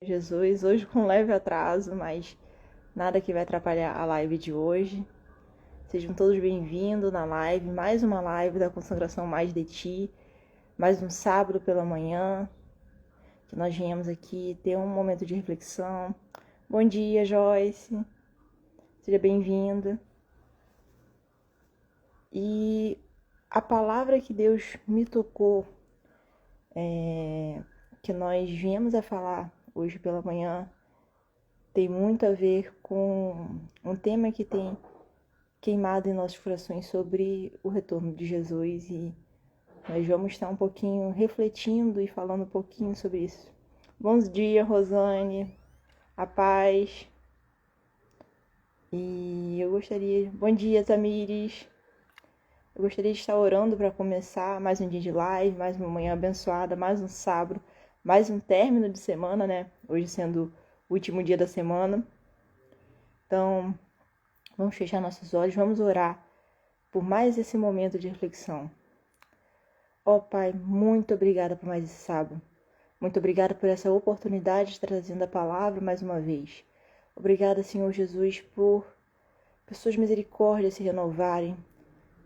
Jesus, hoje com leve atraso, mas nada que vai atrapalhar a live de hoje. Sejam todos bem-vindos na live, mais uma live da consagração Mais de Ti, mais um sábado pela manhã, que nós viemos aqui ter um momento de reflexão. Bom dia, Joyce, seja bem-vinda. E a palavra que Deus me tocou, que nós viemos a falar hoje pela manhã, tem muito a ver com um tema que tem queimado em nossos corações sobre o retorno de Jesus, e nós vamos estar um pouquinho refletindo e falando um pouquinho sobre isso. Bom dia, Rosane, a paz. E eu gostaria... Bom dia, Tamires. Eu gostaria de estar orando para começar mais um dia de live, mais uma manhã abençoada, mais um sábado, mais um término de semana, né? Hoje sendo o último dia da semana. Então, vamos fechar nossos olhos, vamos orar por mais esse momento de reflexão. Ó Pai, muito obrigada por mais esse sábado. Muito obrigada por essa oportunidade de trazendo a palavra mais uma vez. Obrigada, Senhor Jesus, por suas misericórdias se renovarem.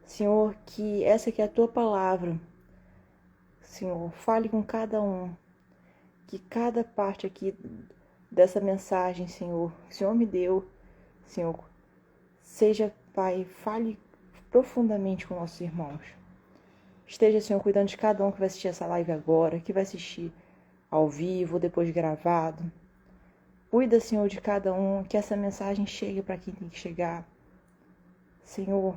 Senhor, que essa que é a Tua palavra, Senhor, fale com cada um. Que cada parte aqui dessa mensagem, Senhor, que o Senhor me deu, Senhor, seja, Pai, fale profundamente com nossos irmãos. Esteja, Senhor, cuidando de cada um que vai assistir essa live agora, que vai assistir ao vivo, depois gravado. Cuida, Senhor, de cada um, que essa mensagem chegue para quem tem que chegar. Senhor,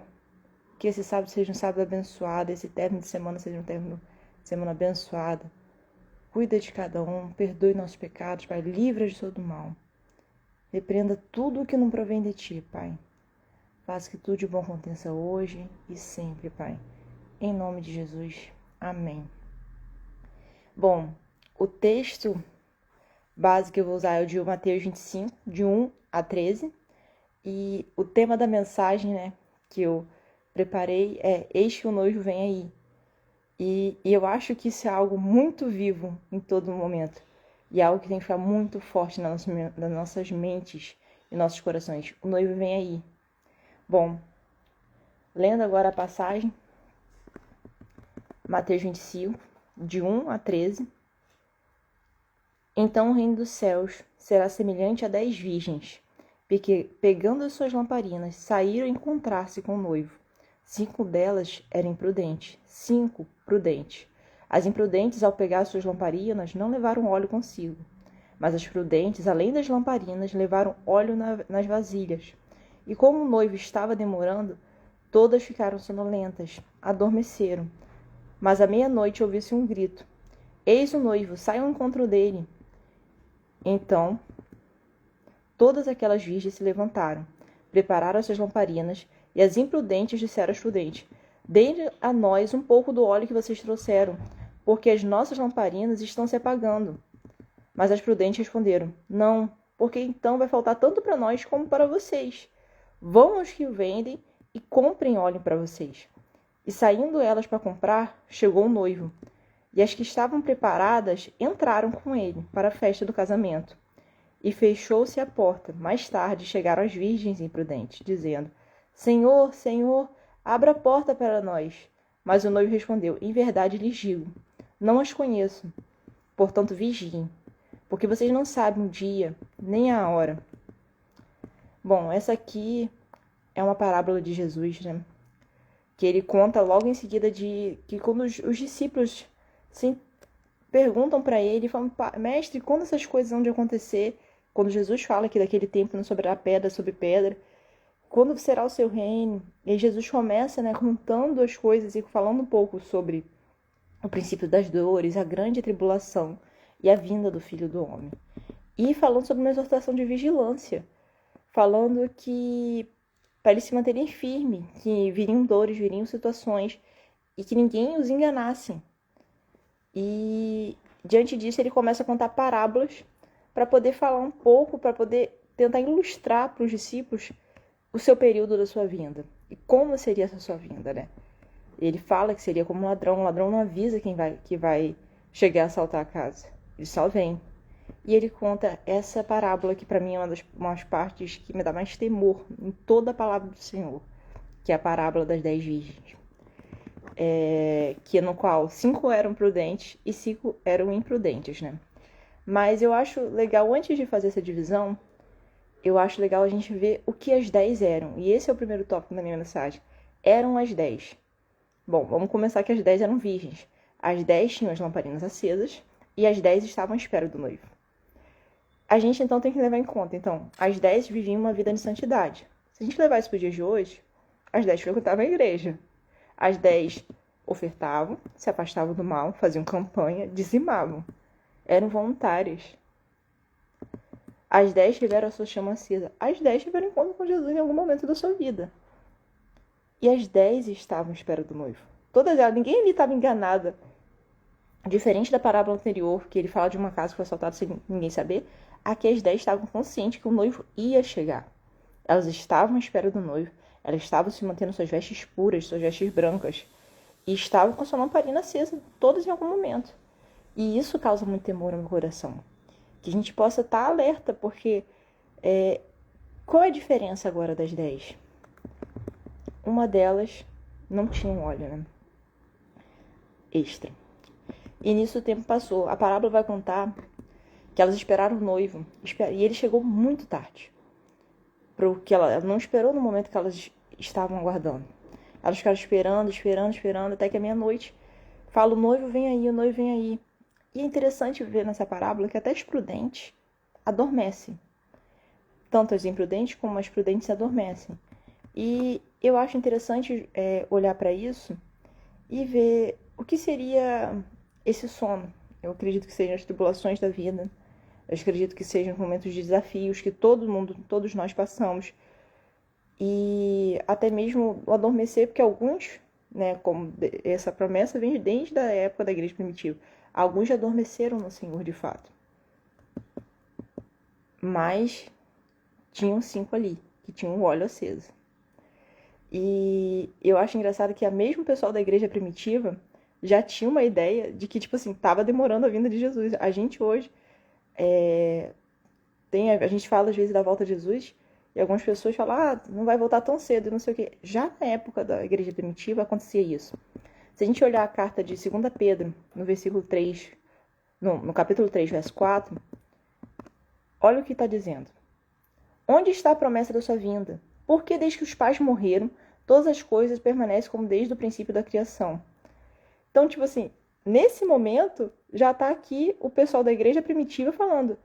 que esse sábado seja um sábado abençoado, esse término de semana seja um término de semana abençoado. Cuida de cada um, perdoe nossos pecados, Pai, livra de todo mal. Repreenda tudo o que não provém de Ti, Pai. Faça que tudo de bom aconteça hoje e sempre, Pai. Em nome de Jesus. Amém. Bom, o texto básico que eu vou usar é o de Mateus 25, de 1 a 13. E o tema da mensagem, né, que eu preparei é Eis que o noivo vem aí. E eu acho que isso é algo muito vivo em todo momento. E é algo que tem que ficar muito forte nas nossas mentes e nossos corações. O noivo vem aí. Bom, lendo agora a passagem, Mateus 25, de 1 a 13. Então o reino dos céus será semelhante a 10 virgens, porque, pegando as suas lamparinas, saíram encontrar-se com o noivo. 5 delas eram imprudentes, 5 prudentes. As imprudentes, ao pegar as suas lamparinas, não levaram óleo consigo. Mas as prudentes, além das lamparinas, levaram óleo nas vasilhas. E como o noivo estava demorando, todas ficaram sonolentas, adormeceram. Mas à meia-noite ouviu-se um grito: Eis o noivo, saiam ao encontro dele. Então, todas aquelas virgens se levantaram, prepararam as suas lamparinas, e as imprudentes disseram às prudentes: Dê a nós um pouco do óleo que vocês trouxeram, porque as nossas lamparinas estão se apagando. Mas as prudentes responderam: Não, porque então vai faltar tanto para nós como para vocês. Vão aos que vendem e comprem óleo para vocês. E saindo elas para comprar, chegou o noivo. E as que estavam preparadas entraram com ele para a festa do casamento. E fechou-se a porta. Mais tarde chegaram as virgens imprudentes, dizendo: Senhor, Senhor, abra a porta para nós. Mas o noivo respondeu: Em verdade lhes digo, não as conheço. Portanto, vigiem, porque vocês não sabem o dia, nem a hora. Bom, essa aqui é uma parábola de Jesus, né? Que ele conta logo em seguida de que quando os discípulos se perguntam para ele, falam: Mestre, quando essas coisas vão de acontecer? Quando Jesus fala que daquele tempo não sobrará pedra sobre pedra, quando será o seu reino? E Jesus começa, né, contando as coisas e falando um pouco sobre o princípio das dores, a grande tribulação e a vinda do Filho do Homem. E falando sobre uma exortação de vigilância, falando que para eles se manterem firmes, que viriam dores, viriam situações e que ninguém os enganasse. E diante disso ele começa a contar parábolas para poder falar um pouco, para poder tentar ilustrar para os discípulos o seu período da sua vinda. E como seria essa sua vinda, né? Ele fala que seria como um ladrão. O ladrão não avisa que vai chegar a assaltar a casa. Ele só vem. E ele conta essa parábola que para mim é umas partes que me dá mais temor em toda a palavra do Senhor, que é a parábola das 10 virgens. Que no qual 5 eram prudentes e 5 eram imprudentes, né? Mas eu acho legal, antes de fazer essa divisão, eu acho legal a gente ver o que as 10 eram. E esse é o primeiro tópico da minha mensagem. Eram as 10. Bom, vamos começar que as 10 eram virgens. As 10 tinham as lamparinas acesas e as 10 estavam à espera do noivo. A gente então tem que levar em conta, então, as 10 viviam uma vida de santidade. Se a gente levar isso para os dias de hoje, as 10 frequentavam a igreja. As 10 ofertavam, se afastavam do mal, faziam campanha, dizimavam. Eram voluntárias. As 10 tiveram a sua chama acesa. As 10 tiveram encontro com Jesus em algum momento da sua vida. E as 10 estavam à espera do noivo. Todas elas, ninguém ali estava enganada. Diferente da parábola anterior, que ele fala de uma casa que foi assaltada sem ninguém saber, aqui as 10 estavam conscientes que o noivo ia chegar. Elas estavam à espera do noivo. Elas estavam se mantendo suas vestes puras, suas vestes brancas. E estavam com sua lamparina acesa, todas em algum momento. E isso causa muito temor no meu coração. Que a gente possa estar alerta, porque qual é a diferença agora das 10? Uma delas não tinha um óleo, né? Extra. E nisso o tempo passou. A parábola vai contar que elas esperaram o noivo. E ele chegou muito tarde. Porque ela não esperou no momento que elas estavam aguardando. Elas ficaram esperando, até que à meia-noite fala, o noivo vem aí, o noivo vem aí. E é interessante ver nessa parábola que até as prudentes adormecem. Tanto as imprudentes como as prudentes adormecem. E eu acho interessante olhar para isso e ver o que seria esse sono. Eu acredito que sejam as tribulações da vida. Eu acredito que sejam momentos de desafios que todos nós passamos. E até mesmo o adormecer, porque alguns, né, como essa promessa vem desde a época da igreja primitiva. Alguns já adormeceram no Senhor de fato. Mas tinham 5 ali, que tinham o óleo aceso. E eu acho engraçado que a mesmo pessoal da igreja primitiva já tinha uma ideia de que, tipo assim, tava demorando a vinda de Jesus. A gente hoje a gente fala às vezes da volta de Jesus e algumas pessoas falam, não vai voltar tão cedo e não sei o quê. Já na época da igreja primitiva acontecia isso. Se a gente olhar a carta de 2 Pedro, no versículo 3, no capítulo 3, verso 4, olha o que está dizendo. Onde está a promessa da sua vinda? Porque desde que os pais morreram, todas as coisas permanecem como desde o princípio da criação. Então, tipo assim, nesse momento, já está aqui o pessoal da igreja primitiva falando,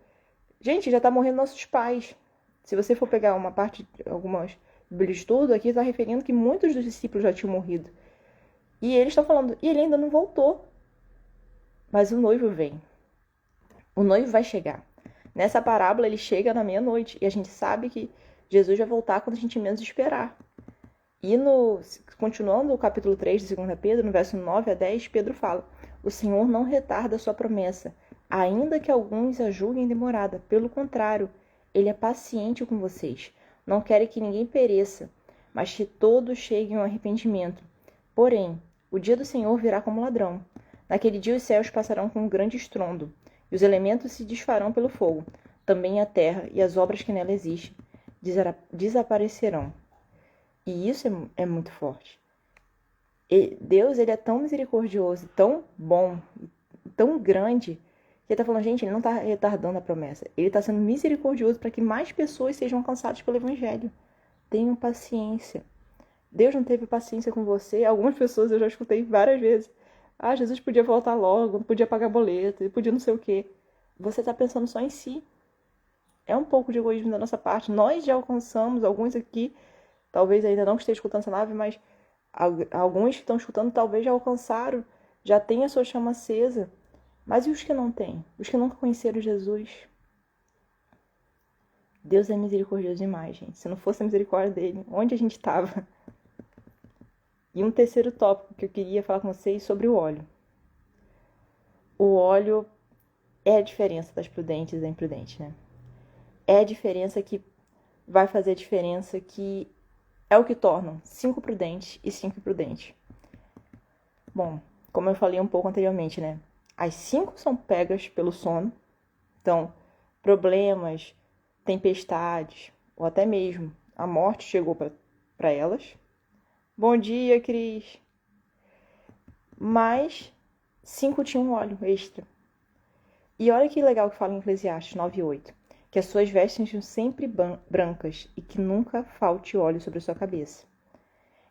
gente, já está morrendo nossos pais. Se você for pegar uma parte, algumas bíblias de estudo, aqui está referindo que muitos dos discípulos já tinham morrido. E eles estão falando, e ele ainda não voltou. Mas o noivo vem. O noivo vai chegar. Nessa parábola, ele chega na meia-noite. E a gente sabe que Jesus vai voltar quando a gente menos esperar. E continuando o capítulo 3 de 2 Pedro, no verso 9 a 10, Pedro fala, o Senhor não retarda a sua promessa, ainda que alguns a julguem demorada. Pelo contrário, ele é paciente com vocês. Não quer que ninguém pereça, mas que todos cheguem ao arrependimento. Porém, o dia do Senhor virá como ladrão. Naquele dia os céus passarão com um grande estrondo, e os elementos se desfarão pelo fogo. Também a terra e as obras que nela existem desaparecerão. E isso é muito forte. E Deus, ele é tão misericordioso, tão bom, tão grande, que ele está falando, gente, ele não está retardando a promessa. Ele está sendo misericordioso para que mais pessoas sejam alcançadas pelo Evangelho. Tenham paciência. Deus não teve paciência com você. Algumas pessoas eu já escutei várias vezes. Jesus podia voltar logo, não podia pagar boleto, podia não sei o quê. Você está pensando só em si. É um pouco de egoísmo da nossa parte. Nós já alcançamos, alguns aqui, talvez ainda não estejam escutando essa live, mas alguns que estão escutando talvez já alcançaram, já têm a sua chama acesa. Mas e os que não têm? Os que nunca conheceram Jesus? Deus é misericordioso demais, gente. Se não fosse a misericórdia dele, onde a gente estava? E um terceiro tópico que eu queria falar com vocês sobre o óleo. O óleo é a diferença das prudentes e da imprudente, né? É a diferença que vai fazer a diferença, que é o que tornam 5 prudentes e 5 imprudentes. Bom, como eu falei um pouco anteriormente, né? As 5 são pegas pelo sono. Então, problemas, tempestades, ou até mesmo a morte chegou para elas. Bom dia, Cris. Mas 5 tinham óleo extra. E olha que legal que fala em Eclesiastes 9:8, que as suas vestes sejam sempre brancas e que nunca falte óleo sobre a sua cabeça.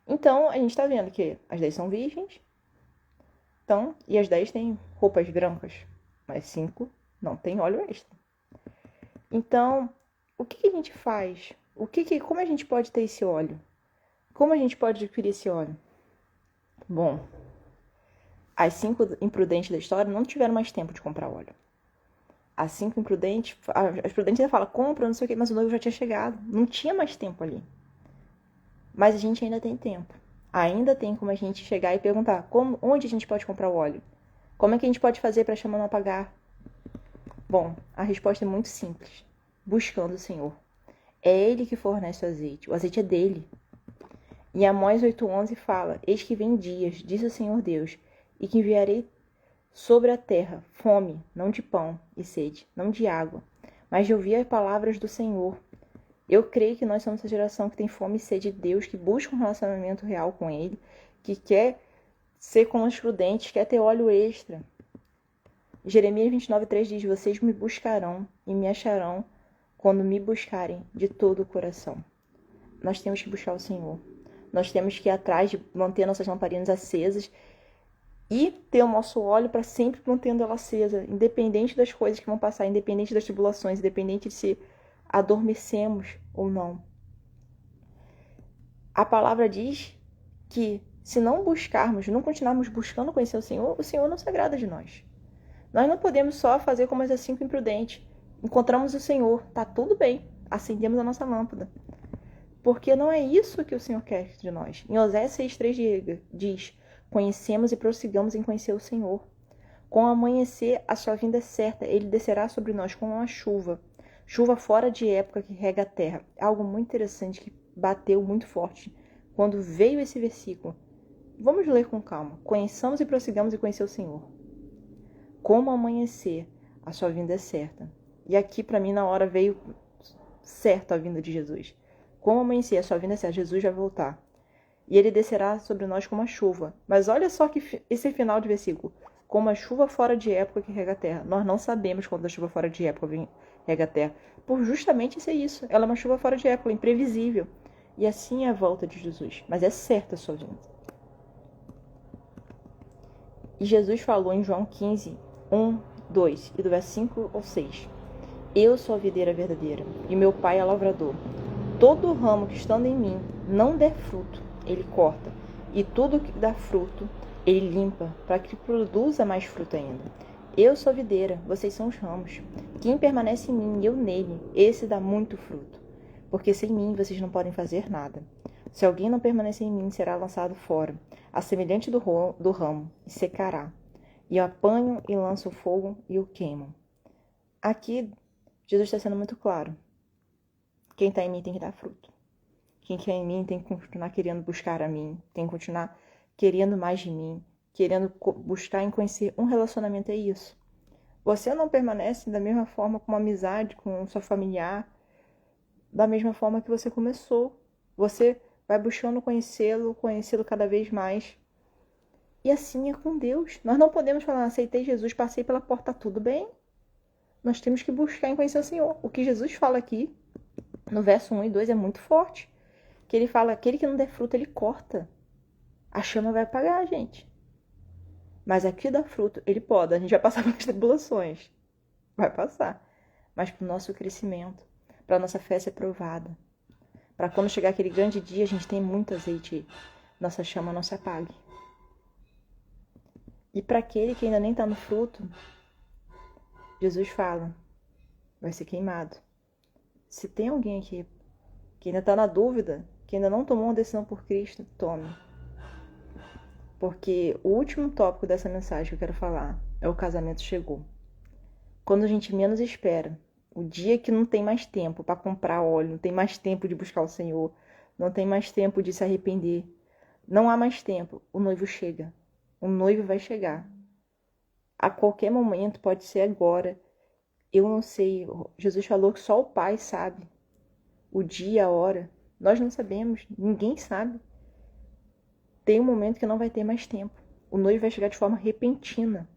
Então, a gente está vendo que as 10 são virgens, então, e as 10 têm roupas brancas, mas 5 não tem óleo extra. Então, o que a gente faz? Como a gente pode ter esse óleo? Como a gente pode adquirir esse óleo? Bom, as 5 imprudentes da história não tiveram mais tempo de comprar óleo. As 5 imprudentes, as prudentes ainda falam, compra, não sei o quê, mas o noivo já tinha chegado. Não tinha mais tempo ali. Mas a gente ainda tem tempo. Ainda tem como a gente chegar e perguntar, onde a gente pode comprar o óleo? Como é que a gente pode fazer para a chama não apagar? Bom, a resposta é muito simples. Buscando o Senhor. É Ele que fornece o azeite é dele. E Amós 8:11 fala, eis que vem dias, diz o Senhor Deus, e que enviarei sobre a terra fome, não de pão e sede, não de água, mas de ouvir as palavras do Senhor. Eu creio que nós somos essa geração que tem fome e sede de Deus, que busca um relacionamento real com Ele, que quer ser como os prudentes, quer ter óleo extra. Jeremias 29:3 diz, vocês me buscarão e me acharão quando me buscarem de todo o coração. Nós temos que buscar o Senhor. Nós temos que ir atrás de manter nossas lamparinas acesas e ter o nosso óleo para sempre mantendo ela acesa, independente das coisas que vão passar, independente das tribulações, independente de se adormecemos ou não. A palavra diz que se não buscarmos, não continuarmos buscando conhecer o Senhor não se agrada de nós. Nós não podemos só fazer como as 5 imprudentes. Encontramos o Senhor, tá tudo bem, acendemos a nossa lâmpada. Porque não é isso que o Senhor quer de nós. Em Oséias 6:3 diz, conhecemos e prossigamos em conhecer o Senhor. Com o amanhecer, a sua vinda é certa, ele descerá sobre nós com uma chuva. Chuva fora de época que rega a terra. Algo muito interessante que bateu muito forte quando veio esse versículo. Vamos ler com calma. Conheçamos e prossigamos em conhecer o Senhor. Como amanhecer, a sua vinda é certa. E aqui para mim na hora veio certo a vinda de Jesus. Como amanhecer, a sua vinda é certa, Jesus vai voltar. E ele descerá sobre nós como a chuva. Mas olha só que esse final de versículo. Como a chuva fora de época que rega a terra. Nós não sabemos quando a chuva fora de época rega a terra. Por justamente ser isso. Ela é uma chuva fora de época, imprevisível. E assim é a volta de Jesus. Mas é certa a sua vinda. E Jesus falou em João 15:1-2 e do verso 5 ao 6. Eu sou a videira verdadeira e meu pai é o lavrador. Todo ramo que estando em mim não der fruto, ele corta. E tudo que dá fruto, ele limpa, para que produza mais fruto ainda. Eu sou a videira, vocês são os ramos. Quem permanece em mim e eu nele, esse dá muito fruto. Porque sem mim vocês não podem fazer nada. Se alguém não permanecer em mim, será lançado fora, a semelhante do ramo, e secará. E o apanham e lançam o fogo e o queimam. Aqui, Jesus está sendo muito claro. Quem está em mim tem que dar fruto. Quem está em mim tem que continuar querendo buscar a mim, tem que continuar querendo mais de mim, querendo buscar em conhecer um relacionamento, é isso. Você não permanece da mesma forma com uma amizade, com seu familiar, da mesma forma que você começou. Você vai buscando conhecê-lo cada vez mais. E assim é com Deus. Nós não podemos falar, aceitei Jesus, passei pela porta, tudo bem. Nós temos que buscar em conhecer o Senhor. O que Jesus fala aqui, no verso 1 e 2, é muito forte. Que ele fala, aquele que não der fruto, ele corta. A chama vai apagar, gente. Mas aqui dá fruto, ele pode. A gente vai passar pelas tribulações. Vai passar. Mas para o nosso crescimento, para a nossa fé ser provada. Para quando chegar aquele grande dia, a gente tem muito azeite. Nossa chama não se apague. E para aquele que ainda nem está no fruto, Jesus fala, vai ser queimado. Se tem alguém aqui que ainda está na dúvida, que ainda não tomou uma decisão por Cristo, tome. Porque o último tópico dessa mensagem que eu quero falar é o casamento chegou. Quando a gente menos espera, o dia que não tem mais tempo para comprar óleo, não tem mais tempo de buscar o Senhor, não tem mais tempo de se arrepender, não há mais tempo, o noivo chega. O noivo vai chegar. A qualquer momento, pode ser agora, Eu não sei. Jesus falou que só o Pai sabe o dia, a hora. Nós não sabemos, ninguém sabe. Tem um momento que não vai ter mais tempo. O noivo vai chegar de forma repentina.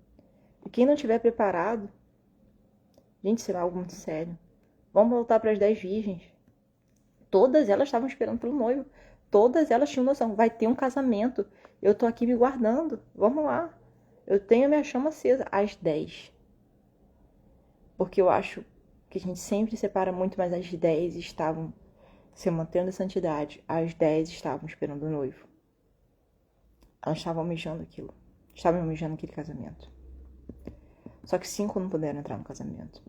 E quem não estiver preparado, gente, será algo muito sério. Vamos voltar para as 10 virgens. Todas elas estavam esperando pelo noivo. Todas elas tinham noção. Vai ter um casamento. Eu tô aqui me guardando. Vamos lá. Eu tenho a minha chama acesa às 10. Porque eu acho que a gente sempre separa muito, mas às 10 estavam se mantendo a santidade. Às 10 estavam esperando o noivo. Elas estavam almejando aquilo. Estavam almejando aquele casamento. Só que 5 não puderam entrar no casamento.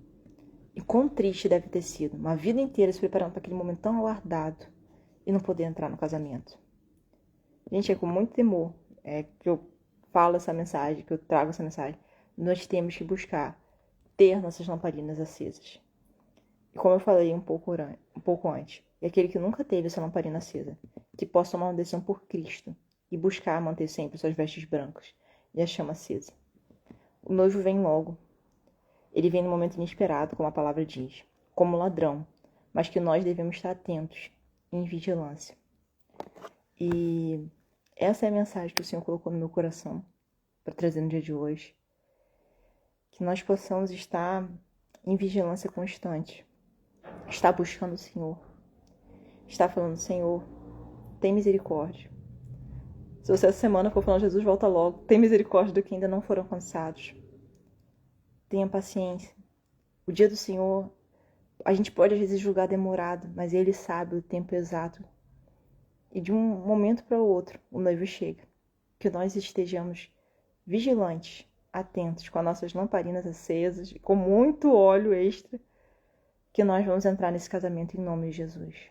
E quão triste deve ter sido. Uma vida inteira se preparando para aquele momento tão aguardado e não poder entrar no casamento. Gente, é com muito temor que eu falo essa mensagem, que eu trago essa mensagem. Nós temos que buscar ter nossas lamparinas acesas. E como eu falei um pouco antes, é aquele que nunca teve essa lamparina acesa, que possa tomar uma decisão por Cristo e buscar manter sempre suas vestes brancas e a chama acesa. O noivo vem logo. Ele vem no momento inesperado, como a palavra diz, como ladrão, mas que nós devemos estar atentos, em vigilância. E essa é a mensagem que o Senhor colocou no meu coração para trazer no dia de hoje. Que nós possamos estar em vigilância constante, estar buscando o Senhor, estar falando, Senhor, tem misericórdia. Se você essa semana for falando, Jesus, volta logo, tem misericórdia do que ainda não foram alcançados. Tenha paciência. O dia do Senhor, a gente pode às vezes julgar demorado, mas Ele sabe o tempo exato. E de um momento para o outro, o noivo chega. Que nós estejamos vigilantes, atentos, com as nossas lamparinas acesas, com muito óleo extra, que nós vamos entrar nesse casamento em nome de Jesus.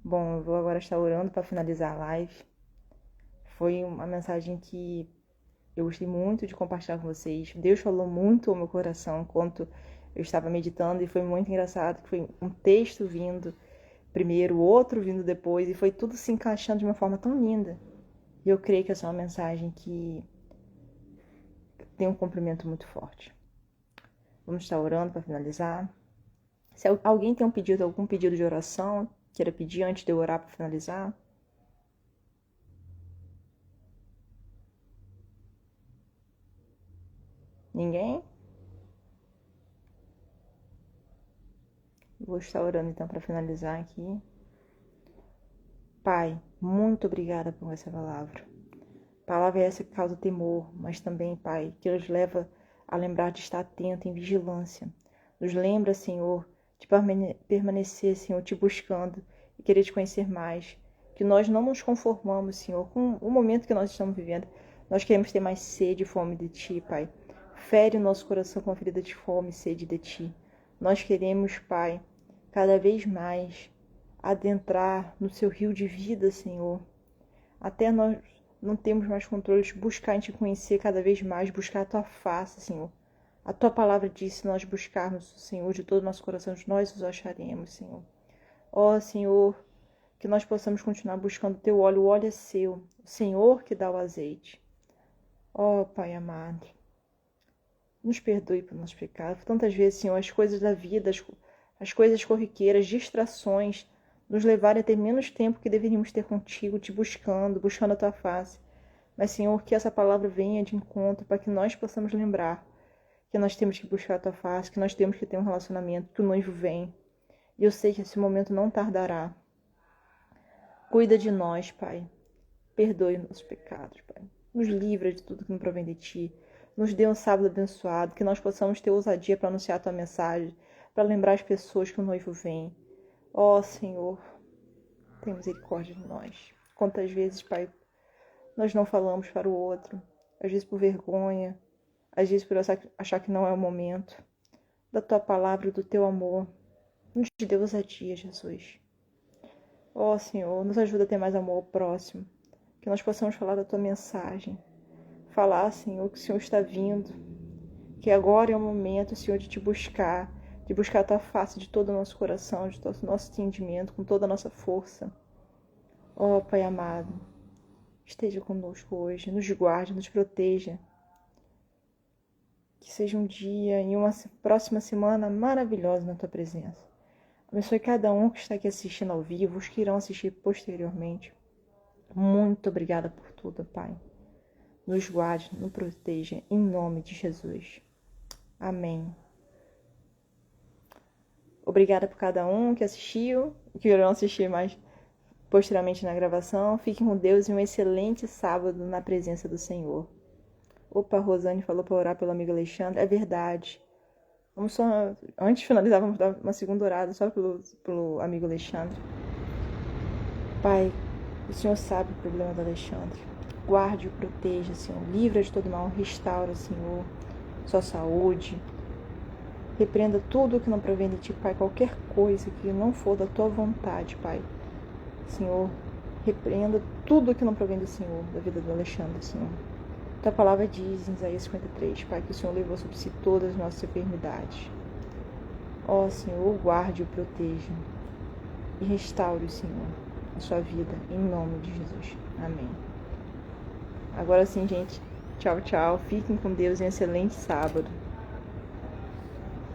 Bom, eu vou agora estar orando para finalizar a live. Foi uma mensagem que eu gostei muito de compartilhar com vocês. Deus falou muito ao meu coração enquanto eu estava meditando e foi muito engraçado, que foi um texto vindo primeiro, outro vindo depois e foi tudo se encaixando de uma forma tão linda. E eu creio que essa é uma mensagem que tem um cumprimento muito forte. Vamos estar orando para finalizar. Se alguém tem algum pedido de oração, queira pedir antes de eu orar para finalizar. Ninguém? Vou estar orando então para finalizar aqui. Pai, muito obrigada por essa palavra. Palavra essa que causa temor, mas também, Pai, que nos leva a lembrar de estar atento em vigilância. Nos lembra, Senhor, de permanecer, Senhor, te buscando e querer te conhecer mais. Que nós não nos conformamos, Senhor, com o momento que nós estamos vivendo. Nós queremos ter mais sede e fome de Ti, Pai. Fere o nosso coração com a ferida de fome e sede de Ti. Nós queremos, Pai, cada vez mais adentrar no Seu rio de vida, Senhor. Até nós não temos mais controle de buscar em Te conhecer cada vez mais, buscar a Tua face, Senhor. A Tua palavra diz, se nós buscarmos o Senhor de todo o nosso coração, nós os acharemos, Senhor. Ó, Senhor, que nós possamos continuar buscando o Teu óleo. O óleo é Seu, o Senhor que dá o azeite. Ó, Pai amado, nos perdoe por nossos pecados. Tantas vezes, Senhor, as coisas da vida, as coisas corriqueiras, distrações, nos levarem a ter menos tempo que deveríamos ter contigo, te buscando a Tua face. Mas, Senhor, que essa palavra venha de encontro para que nós possamos lembrar que nós temos que buscar a Tua face, que nós temos que ter um relacionamento, que o noivo vem. E eu sei que esse momento não tardará. Cuida de nós, Pai. Perdoe os nossos pecados, Pai. Nos livra de tudo que não provém de Ti. Nos dê um sábado abençoado, que nós possamos ter ousadia para anunciar a Tua mensagem, para lembrar as pessoas que o noivo vem. Ó, Senhor, tem misericórdia de nós. Quantas vezes, Pai, nós não falamos para o outro, às vezes por vergonha, às vezes por achar que não é o momento. Da Tua palavra, do Teu amor, nos dê ousadia, Jesus. Ó, Senhor, nos ajuda a ter mais amor ao próximo, que nós possamos falar da Tua mensagem, falar, Senhor, que o Senhor está vindo, que agora é o momento, Senhor, de Te buscar, de buscar a Tua face de todo o nosso coração, de todo o nosso entendimento, com toda a nossa força. Ó, Pai amado, esteja conosco hoje, nos guarde, nos proteja. Que seja um dia e uma próxima semana maravilhosa na tua presença. Abençoe cada um que está aqui assistindo ao vivo, os que irão assistir posteriormente. Muito obrigada por tudo, Pai. Nos guarde, nos proteja, em nome de Jesus. Amém. Obrigada por cada um que assistiu, que irão assistir mais posteriormente na gravação. Fiquem com Deus e um excelente sábado na presença do Senhor. Opa, a Rosane falou para orar pelo amigo Alexandre. É verdade. Vamos só, antes de finalizar, vamos dar uma segunda orada só pelo amigo Alexandre. Pai, o Senhor sabe o problema do Alexandre. Guarde-o, proteja, Senhor. Livra de todo mal, restaura, Senhor, sua saúde. Repreenda tudo que não provém de Ti, Pai. Qualquer coisa que não for da Tua vontade, Pai. Senhor, repreenda tudo que não provém do Senhor, da vida do Alexandre, Senhor. Tua palavra diz em Isaías 53, Pai, que o Senhor levou sobre si todas as nossas enfermidades. Ó Senhor, guarde-o, proteja e restaure, Senhor, a sua vida, em nome de Jesus. Amém. Agora sim, gente. Tchau, tchau. Fiquem com Deus e um excelente sábado.